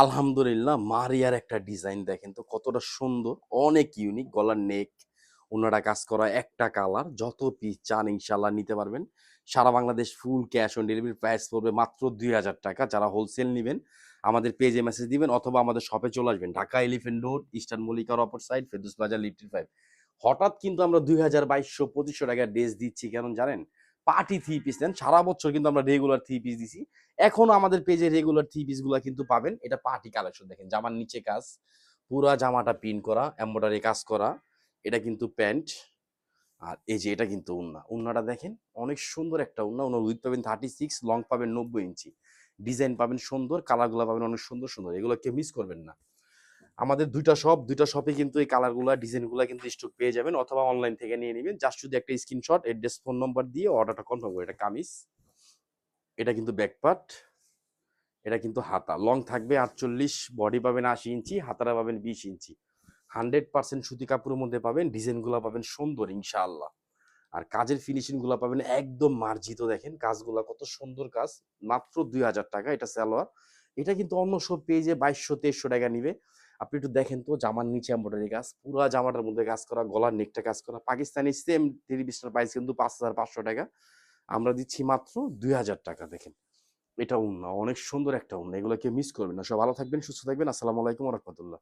আলহামদুলিল্লাহ, মারিয়ার একটা ডিজাইন দেখেন তো কতটা সুন্দর, অনেক ইউনিক। গলার নেক, ওনারা কাজ করা, একটা কালার, যত পিস চান ইনশাল্লাহ নিতে পারবেন। সারা Bangladesh full cash on delivery, price পড়বে মাত্র ২,০০০ টাকা। যারা হোলসেল নেবেন আমাদের পেজে মেসেজ দিবেন অথবা আমাদের শপে চলে আসবেন, ঢাকা এলিফেন্ট রোড, ইস্টার্ন মল্লিকার অপর সাইড, ফেরদৌস প্লাজা, লিফটের 5। হঠাৎ কিন্তু আমরা ২,২২০-২৫০০ টাকা ড্রেস দিচ্ছি, কেন জানেন? পার্টি থ্রি পিস নেন, সারা বছর কিন্তু আমরা রেগুলার থ্রি পিস দিছি। এখনো আমাদের পেজে রেগুলার থ্রি পিস গুলা কিন্তু পাবেন। এটা পার্টি কালেকশন, দেখেন জামার নিচে কাজ, পুরা জামাটা প্রিন্ট করা, এমব্রয়ডারি কাজ করা। এটা কিন্তু প্যান্ট, আর এই যে এটা কিন্তু ওড়না। ওড়নাটা দেখেন, অনেক সুন্দর একটা ওড়না। ওনার উইথ পাবেন 36, লং পাবেন 90 ইঞ্চি। ডিজাইন পাবেন সুন্দর, কালারগুলো পাবেন অনেক সুন্দর সুন্দর, এগুলো কেউ মিস করবেন না। আমাদের দুইটা শপে কিন্তু এই কালারগুলা ডিজাইনগুলা কিন্তু স্টক পেয়ে যাবেন, অথবা অনলাইন থেকে নিয়ে নেবেন। জাস্ট শুধু একটা স্ক্রিনশট, অ্যাড্রেস, ফোন নম্বর দিয়ে অর্ডারটা কনফার্ম করে। এটা কামিজ, এটা কিন্তু ব্যাকপার্ট, এটা কিন্তু হাতা। লং থাকবে 48, বডি পাবেন 80 ইঞ্চি, হাতারা পাবেন 20 ইঞ্চি। 100% সুতি কাপড়ের মধ্যে পাবেন, ডিজাইনগুলো পাবেন সুন্দর ইনশাআল্লাহ। আর কাজের ফিনিশিং গুলা পাবেন একদম মার্জিত। দেখেন কাজগুলা কত সুন্দর কাজ, মাত্র ২,০০০ টাকা। এটা সালোয়ার, এটা কিন্তু অন্য সব পেজে ২২০০-২৩০০ টাকা নিবে। আপনি একটু দেখেন তো, জামার নিচে এমব্রয়ডারি কাজ, পুরা জামাটার মধ্যে কাজ করা, গলার নেকটা কাজ করা। পাকিস্তানি সেম থ্রি পিসটার প্রাইস কিন্তু ৫,৫০০ টাকা, আমরা দিচ্ছি মাত্র ২,০০০ টাকা। দেখেন এটা ওড়না, অনেক সুন্দর একটা ওড়না, এগুলো কেউ মিস করবেন না। সব ভালো থাকবেন, সুস্থ থাকবেন। আসসালামু আলাইকুম ওয়া রাহমাতুল্লাহ।